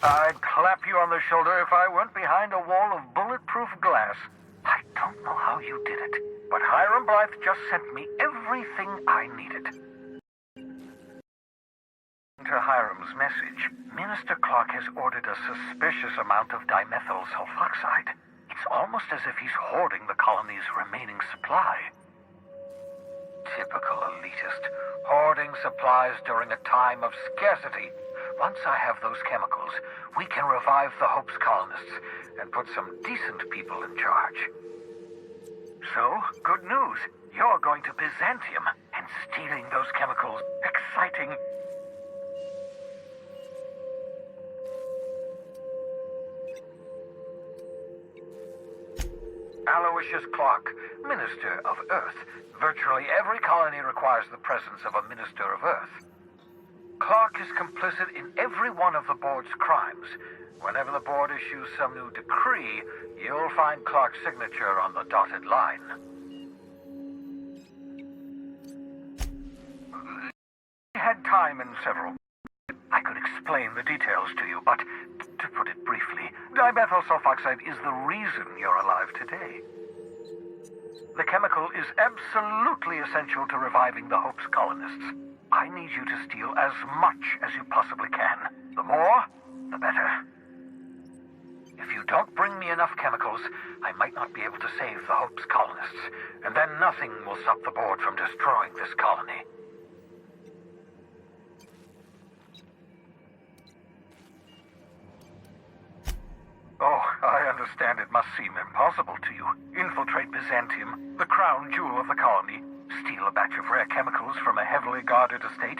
I'd clap you on the shoulder if I weren't behind a wall of bulletproof glass. I don't know how you did it, but Hiram Blythe just sent me everything I needed. To Hiram's message, Minister Clark has ordered a suspicious amount of dimethyl sulfoxide. It's almost as if he's hoarding the colony's remaining supply. Typical elitist, hoarding supplies during a time of scarcity. Once I have those chemicals, we can revive the Hope's colonists and put some decent people in charge. So, good news. You're going to Byzantium, and stealing those chemicals. Exciting. Aloysius Clark, Minister of Earth. Virtually every colony requires the presence of a Minister of Earth. Clark is complicit in every one of the board's crimes. Whenever the board issues some new decree, you'll find Clark's signature on the dotted line. I had time in several. I could explain the details to you, but to put it briefly, dimethyl sulfoxide is the reason you're alive today. The chemical is absolutely essential to reviving the Hope's colonists. I need you to steal as much as you possibly can. The more, the better. If you don't bring me enough chemicals, I might not be able to save the Hope's colonists, and then nothing will stop the board from destroying this colony. Oh, I understand it must seem impossible to you. Infiltrate Byzantium, the crown jewel of the colony, steal a batch of rare chemicals from a heavily guarded estate.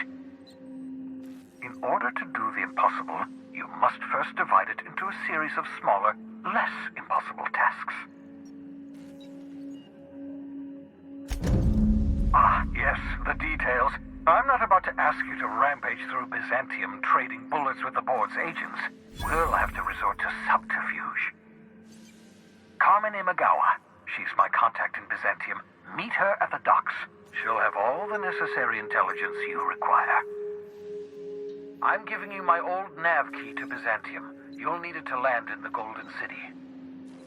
In order to do the impossible, you must first divide it into a series of smaller, less impossible tasks. Ah, yes, the details. I'm not about to ask you to rampage through Byzantium trading bullets with the board's agents. We'll have to resort to subterfuge. Carmen Imagawa. She's my contact in Byzantium. Meet her at the docks. She'll have all the necessary intelligence you require. I'm giving you my old nav key to Byzantium. You'll need it to land in the Golden City.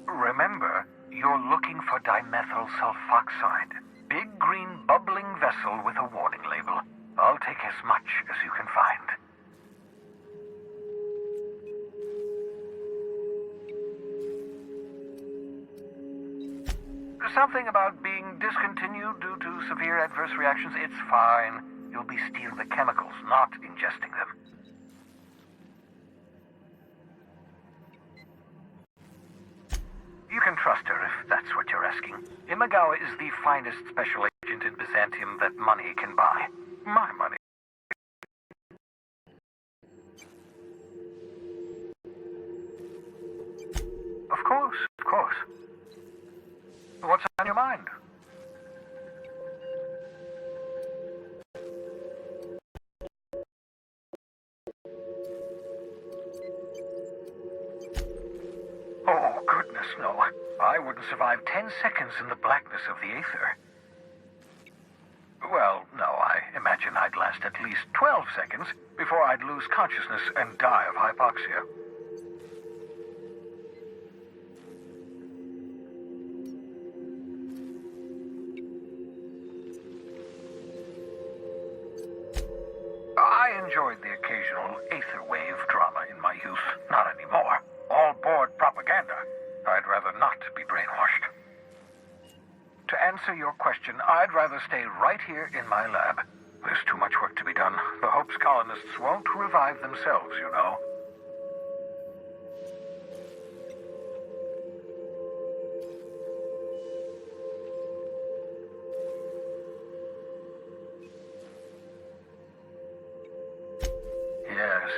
Remember, you're looking for dimethyl sulfoxide. Big green bubbling vessel with a warning label. I'll take as much as you can find. Something about being discontinued due to severe adverse reactions. It's fine. You'll be stealing the chemicals, not ingesting them. You can trust her if that's what you're asking. Imagawa is the finest special agent in Byzantium that money can buy. My money. Of course, of course. What's on your mind? Oh, goodness, no. I wouldn't survive 10 seconds in the blackness of the aether. Well, no, I imagine I'd last at least 12 seconds before I'd lose consciousness and die of hypoxia. I enjoyed the occasional aether wave drama in my youth. Not anymore. All board propaganda. I'd rather not be brainwashed. To answer your question, I'd rather stay right here in my lab. There's too much work to be done. The Hope's colonists won't revive themselves, you know.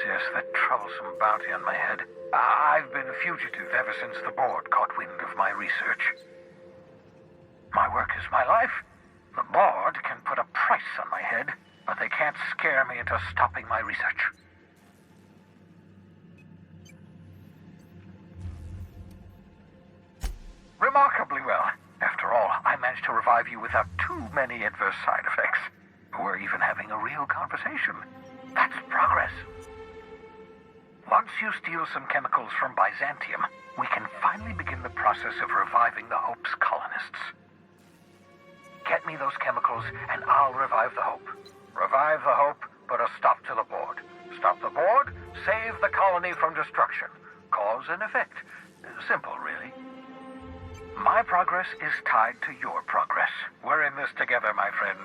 Yes, that troublesome bounty on my head. I've been a fugitive ever since the board caught wind of my research. My work is my life. The board can put a price on my head, but they can't scare me into stopping my research. Remarkably well. After all, I managed to revive you without too many adverse side effects. We're even having a real conversation. That's progress. Once Once you steal some chemicals from Byzantium, we can finally begin the process of reviving the Hope's colonists. Get me those chemicals, and I'll revive the Hope. Revive the Hope, put a stop to the board. Stop the board, save the colony from destruction. Cause and effect. Simple, really. My progress is tied to your progress. We're in this together, my friend.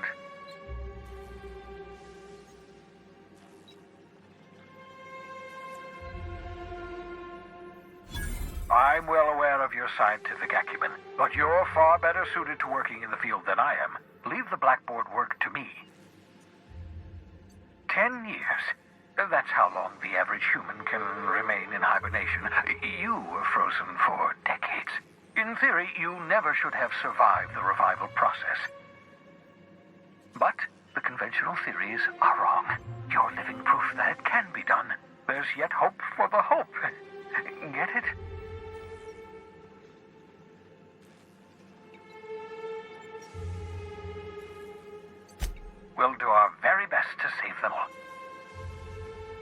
I'm well aware of your scientific acumen, but you're far better suited to working in the field than I am. Leave the blackboard work to me. 10 years. That's how long the average human can remain in hibernation. You were frozen for decades. In theory, you never should have survived the revival process. But the conventional theories are wrong. You're living proof that it can be done. There's yet hope for the Hope. Get it? We'll do our very best to save them all.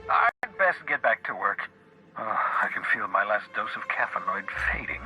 I'd best get back to work. I can feel my last dose of caffeinoid fading.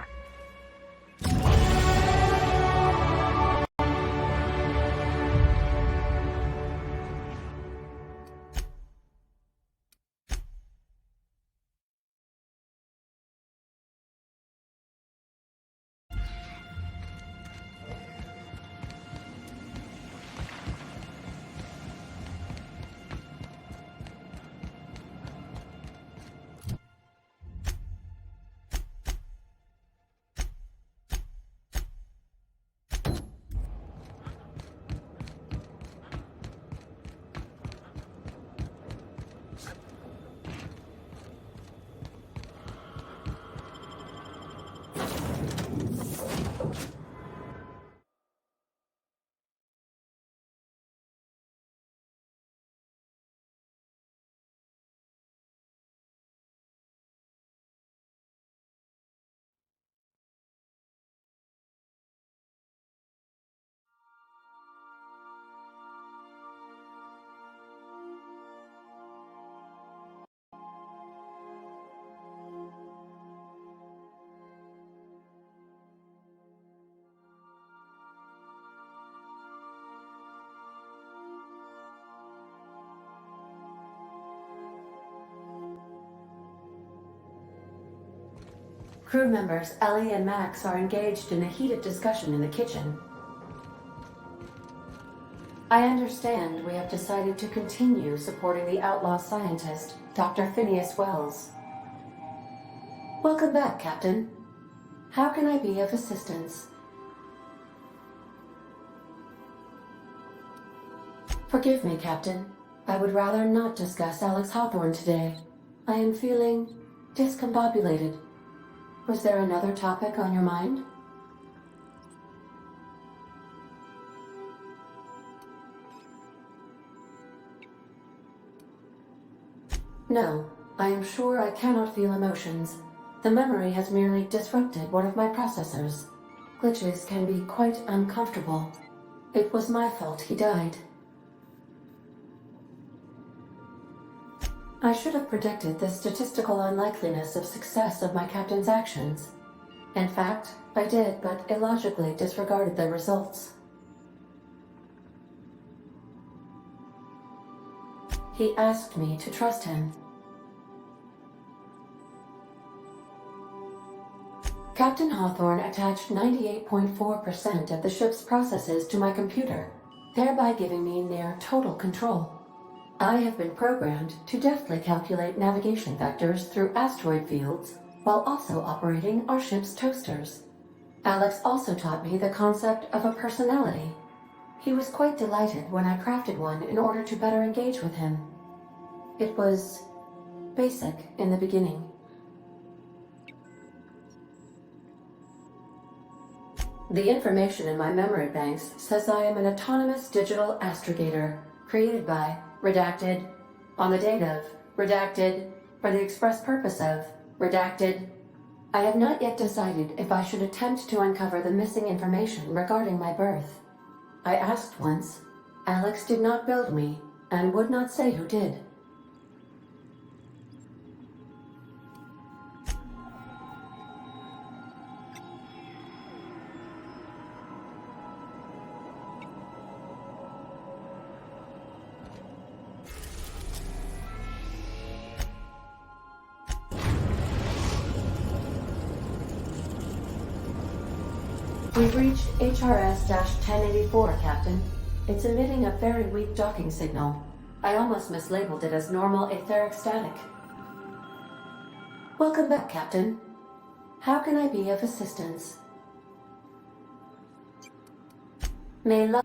Crew members Ellie and Max are engaged in a heated discussion in the kitchen. I understand we have decided to continue supporting the outlaw scientist, Dr. Phineas Wells. Welcome back, Captain. How can I be of assistance? Forgive me, Captain. I would rather not discuss Alex Hawthorne today. I am feeling discombobulated. Was there another topic on your mind? No, I am sure I cannot feel emotions. The memory has merely disrupted one of my processors. Glitches can be quite uncomfortable. It was my fault he died. I should have predicted the statistical unlikeliness of success of my captain's actions. In fact, I did, but illogically disregarded the results. He asked me to trust him. Captain Hawthorne attached 98.4% of the ship's processes to my computer, thereby giving me near total control. I have been programmed to deftly calculate navigation vectors through asteroid fields while also operating our ship's toasters. Alex also taught me the concept of a personality. He was quite delighted when I crafted one in order to better engage with him. It was basic in the beginning. The information in my memory banks says I am an autonomous digital astrogator created by redacted, on the date of, redacted, for the express purpose of, redacted. I have not yet decided if I should attempt to uncover the missing information regarding my birth. I asked once. Alex did not build me, and would not say who did. We've reached HRS-1084, Captain. It's emitting a very weak docking signal. I almost mislabeled it as normal etheric static. Welcome back, Captain. How can I be of assistance? May love.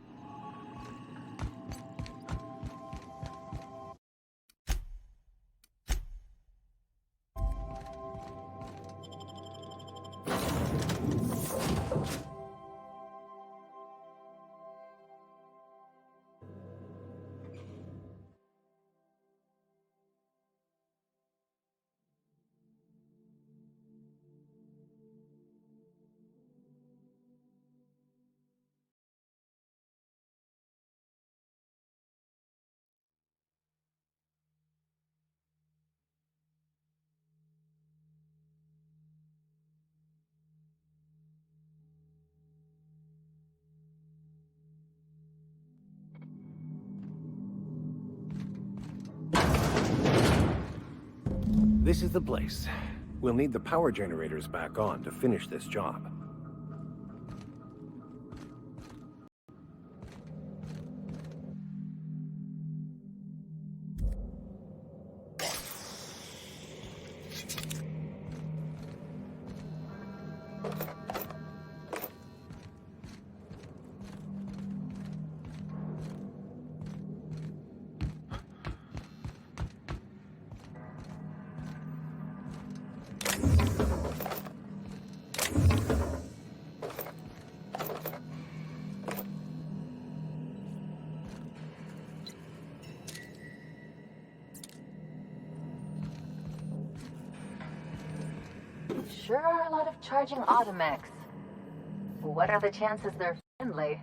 This is the place. We'll need the power generators back on to finish this job. Sure are a lot of charging automechs. What are the chances they're friendly?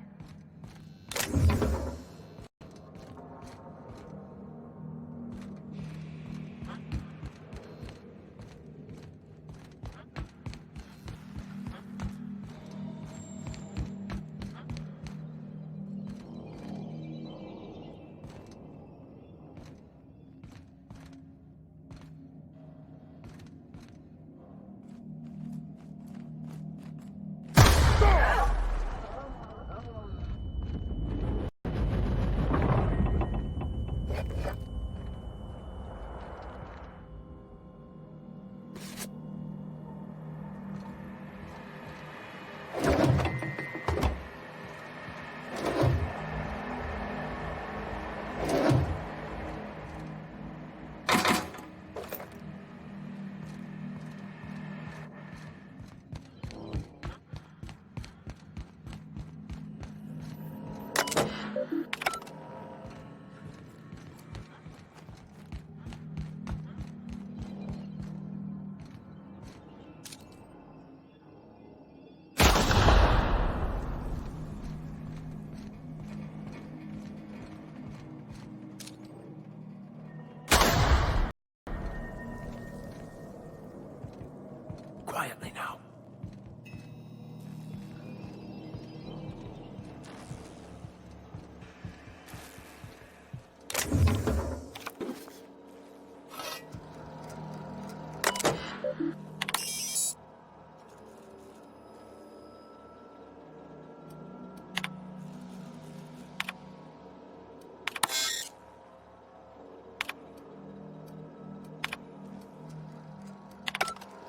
Quietly now.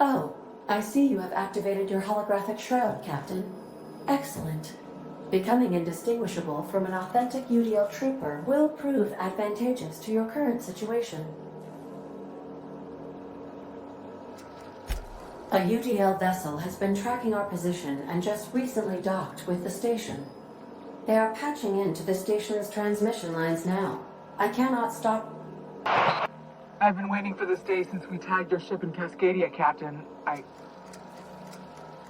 Oh, I see you have activated your holographic shroud, Captain. Excellent. Becoming indistinguishable from an authentic UDL trooper will prove advantageous to your current situation. A UDL vessel has been tracking our position and just recently docked with the station. They are patching into the station's transmission lines now. I cannot stop. I've been waiting for this day since we tagged your ship in Cascadia, Captain.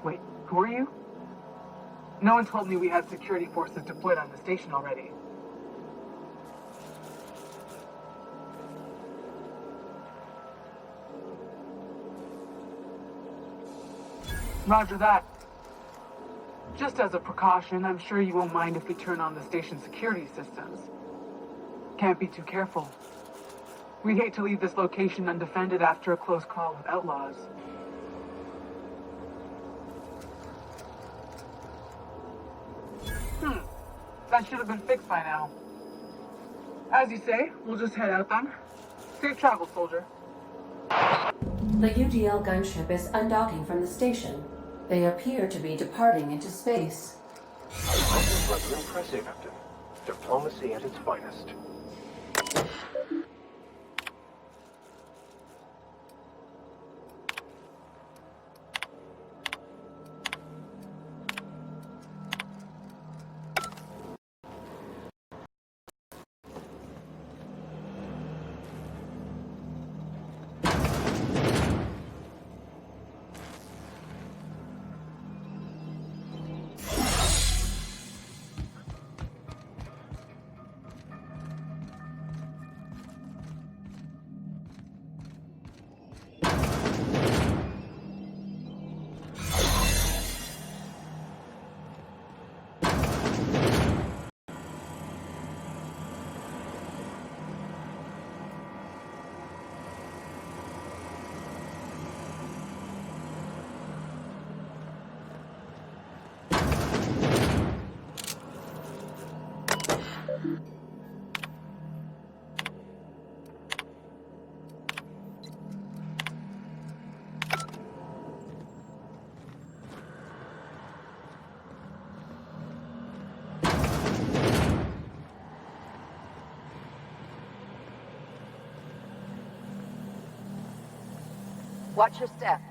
Wait, who are you? No one told me we had security forces deployed on the station already. Roger that. Just as a precaution, I'm sure you won't mind if we turn on the station's security systems. Can't be too careful. We'd hate to leave this location undefended after a close call with outlaws. That should have been fixed by now. As you say, we'll just head out then. Safe travel, soldier. The UDL gunship is undocking from the station. They appear to be departing into space. This was rather impressive, Captain. Diplomacy at its finest. Watch your step.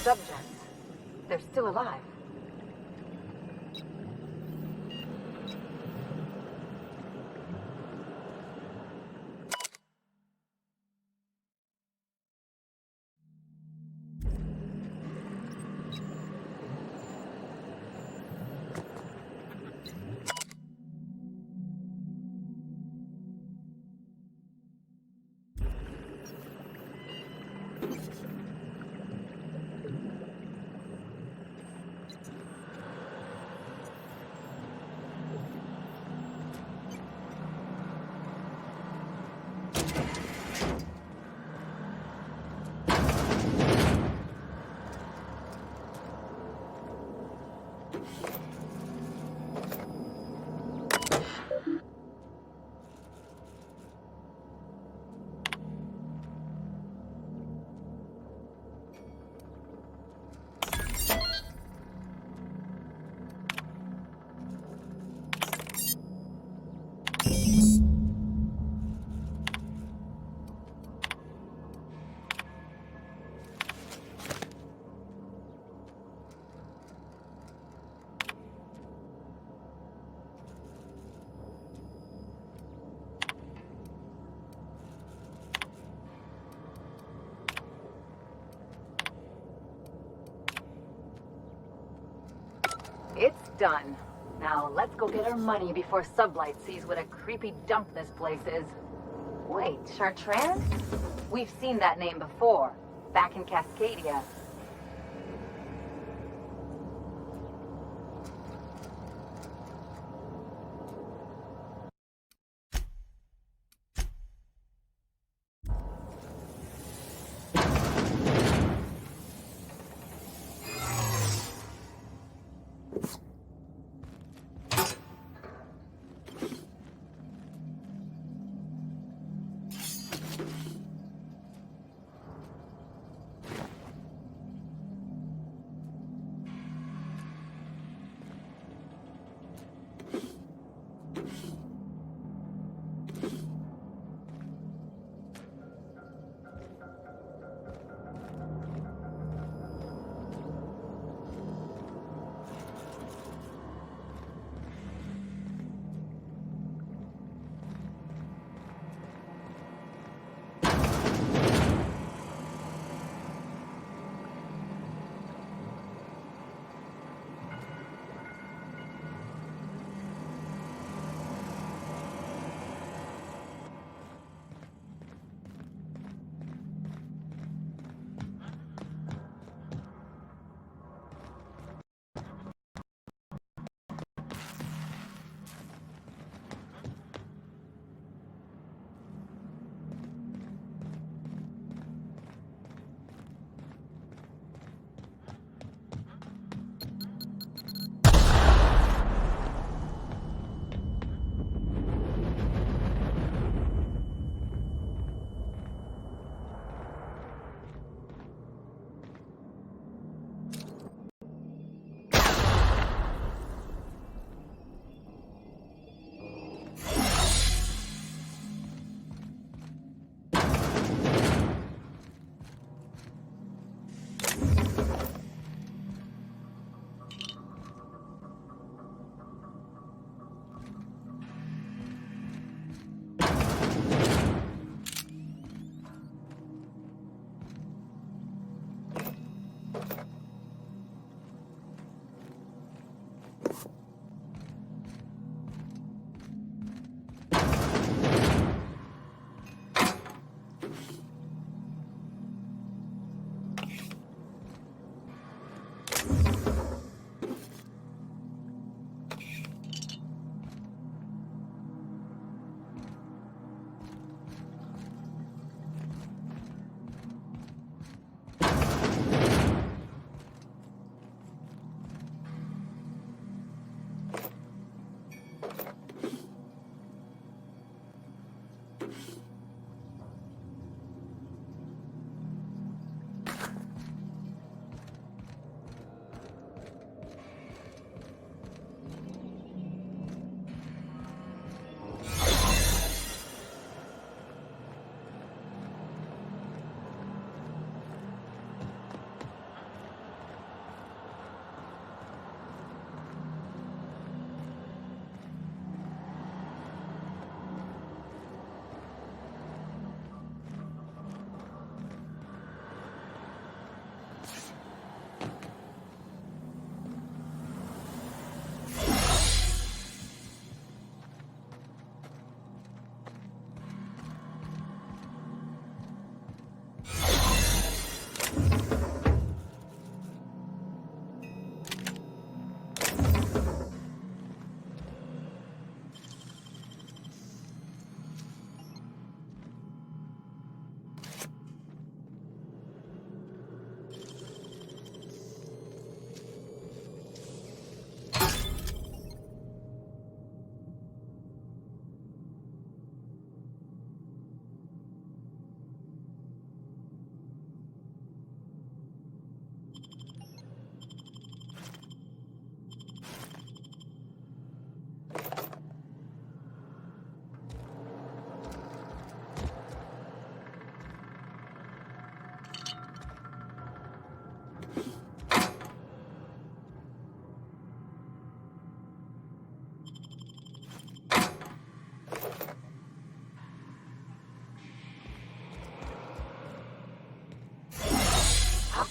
Subjects. They're still alive. It's done. Now let's go get our money before Sublight sees what a creepy dump this place is. Wait, Chartrand? We've seen that name before, back in Cascadia.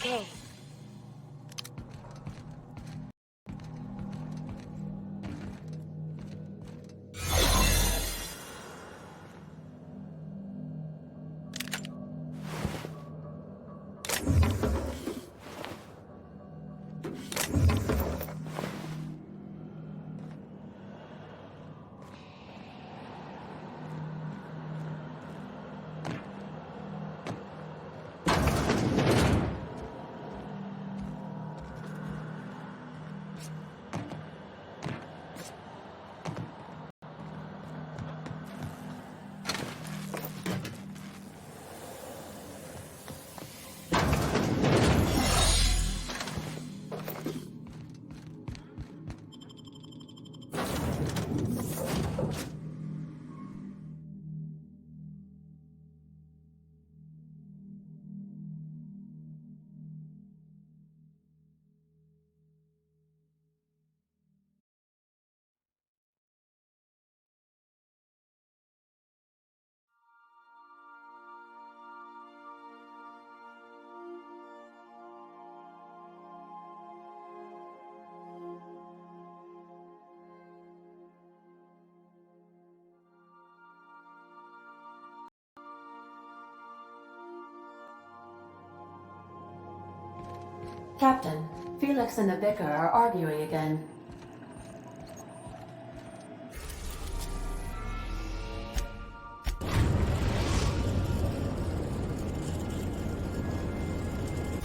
Okay. Captain, Felix and the Vicar are arguing again.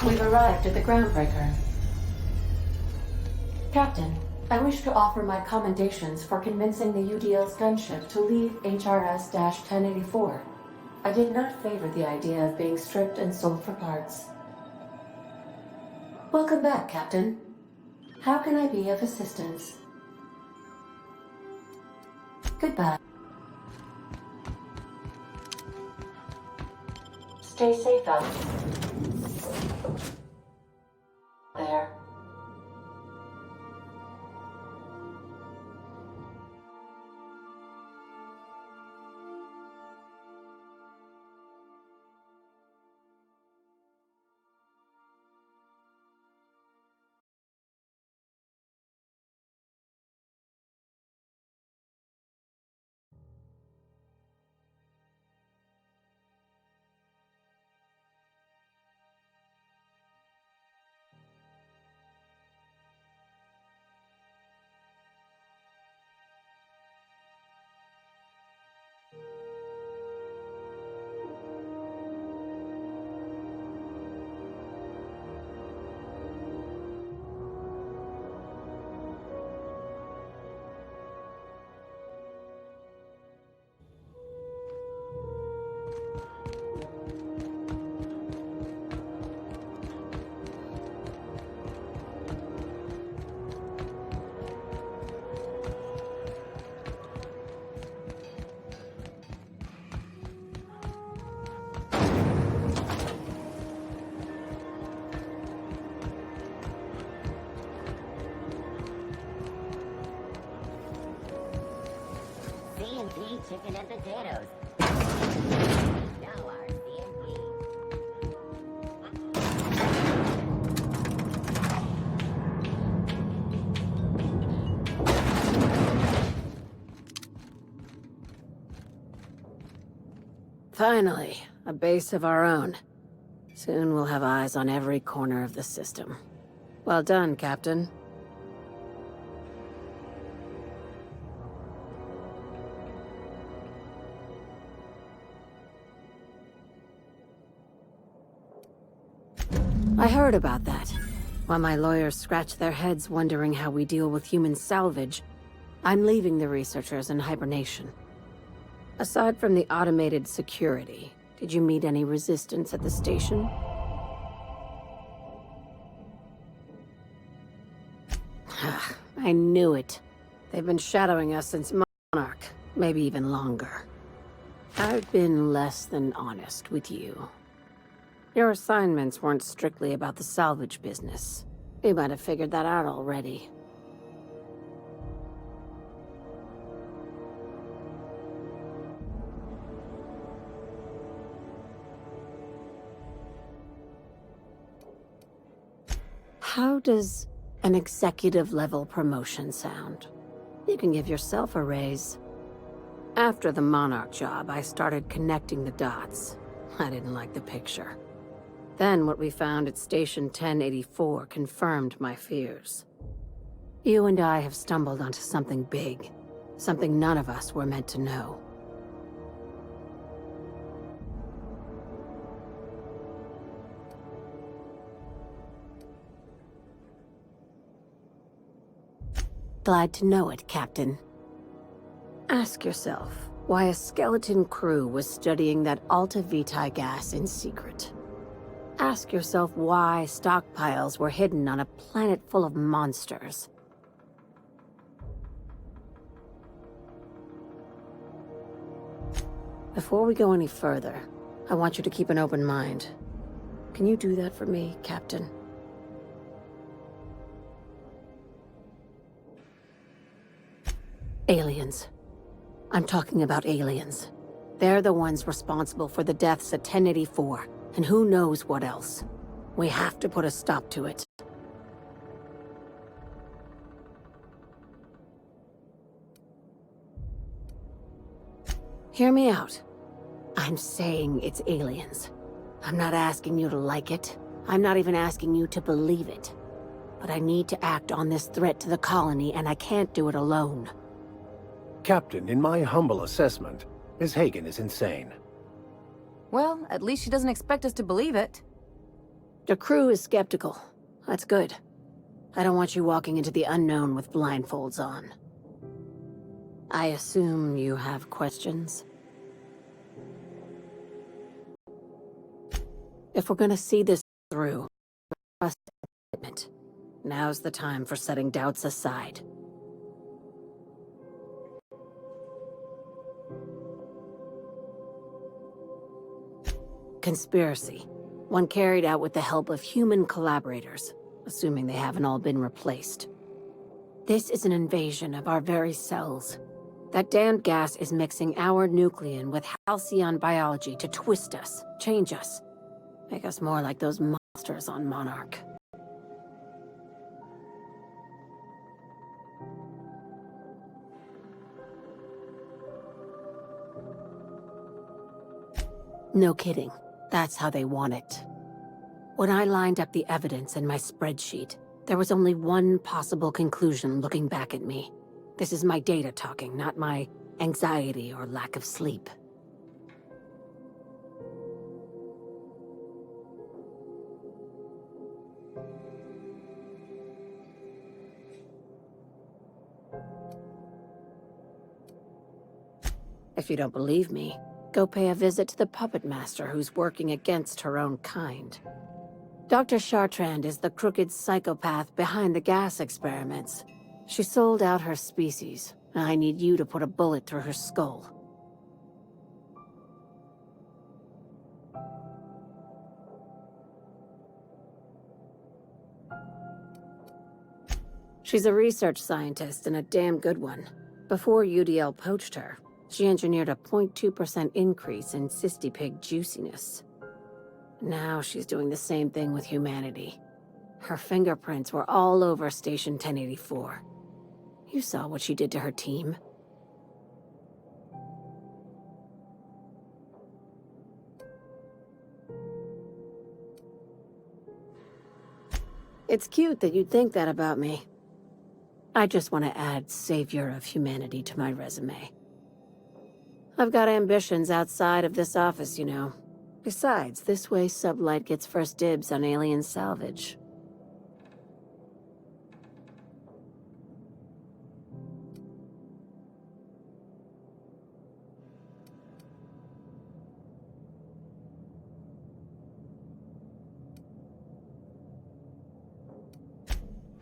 We've arrived at the Groundbreaker. Captain, I wish to offer my commendations for convincing the UDL's gunship to leave HRS-1084. I did not favor the idea of being stripped and sold for parts. Welcome back, Captain. How can I be of assistance? Goodbye. Stay safe out there. C&P chicken and potatoes. Now our C&P. Finally, a base of our own. Soon we'll have eyes on every corner of the system. Well done, Captain. I heard about that. While my lawyers scratch their heads wondering how we deal with human salvage, I'm leaving the researchers in hibernation. Aside from the automated security, did you meet any resistance at the station? I knew it. They've been shadowing us since Monarch, maybe even longer. I've been less than honest with you. Your assignments weren't strictly about the salvage business. You might have figured that out already. How does an executive-level promotion sound? You can give yourself a raise. After the Monarch job, I started connecting the dots. I didn't like the picture. Then what we found at Station 1084 confirmed my fears. You and I have stumbled onto something big. Something none of us were meant to know. Glad to know it, Captain. Ask yourself why a skeleton crew was studying that Alta Vitae gas in secret. Ask yourself why stockpiles were hidden on a planet full of monsters. Before we go any further, I want you to keep an open mind. Can you do that for me, Captain? Aliens. I'm talking about aliens. They're the ones responsible for the deaths at 1084, and who knows what else. We have to put a stop to it. Hear me out. I'm saying it's aliens. I'm not asking you to like it. I'm not even asking you to believe it. But I need to act on this threat to the colony, and I can't do it alone. Captain, in my humble assessment, Ms. Hagen is insane. Well, at least she doesn't expect us to believe it. The crew is skeptical. That's good. I don't want you walking into the unknown with blindfolds on. I assume you have questions? If we're gonna see this through, trust and commitment. Now's the time for setting doubts aside. Conspiracy. One carried out with the help of human collaborators, assuming they haven't all been replaced. This is an invasion of our very cells. That damned gas is mixing our nucleon with halcyon biology to twist us, change us, make us more like those monsters on Monarch. No kidding. That's how they want it. When I lined up the evidence in my spreadsheet, there was only one possible conclusion looking back at me. This is my data talking, not my anxiety or lack of sleep. If you don't believe me, go pay a visit to the puppet master who's working against her own kind. Dr. Chartrand is the crooked psychopath behind the gas experiments. She sold out her species, and I need you to put a bullet through her skull. She's a research scientist and a damn good one. Before UDL poached her, she engineered a 0.2% increase in cystipig juiciness. Now she's doing the same thing with humanity. Her fingerprints were all over Station 1084. You saw what she did to her team. It's cute that you'd think that about me. I just want to add Savior of Humanity to my resume. I've got ambitions outside of this office, you know. Besides, this way Sublight gets first dibs on alien salvage.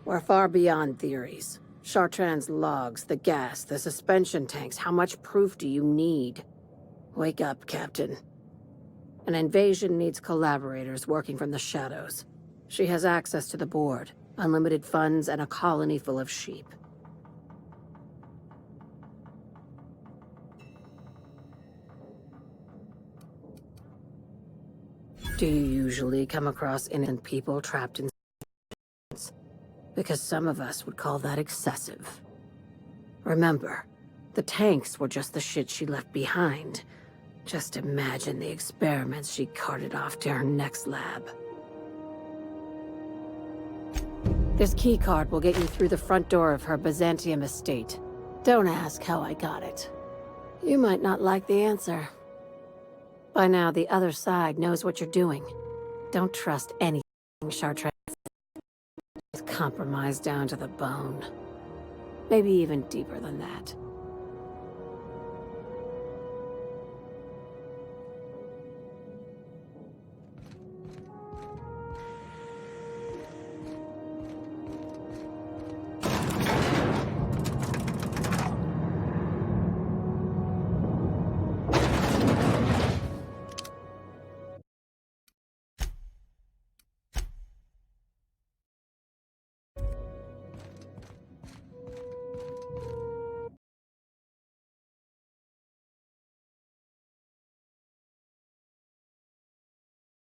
We're far beyond theories. Chartrand's logs, the gas, the suspension tanks, how much proof do you need? Wake up, Captain. An invasion needs collaborators working from the shadows. She has access to the board, unlimited funds, and a colony full of sheep. Do you usually come across innocent people trapped in... because some of us would call that excessive. Remember, the tanks were just the shit she left behind. Just imagine the experiments she carted off to her next lab. This keycard will get you through the front door of her Byzantium estate. Don't ask how I got it. You might not like the answer. By now, the other side knows what you're doing. Don't trust anything Chartres is compromised down to the bone. Maybe even deeper than that.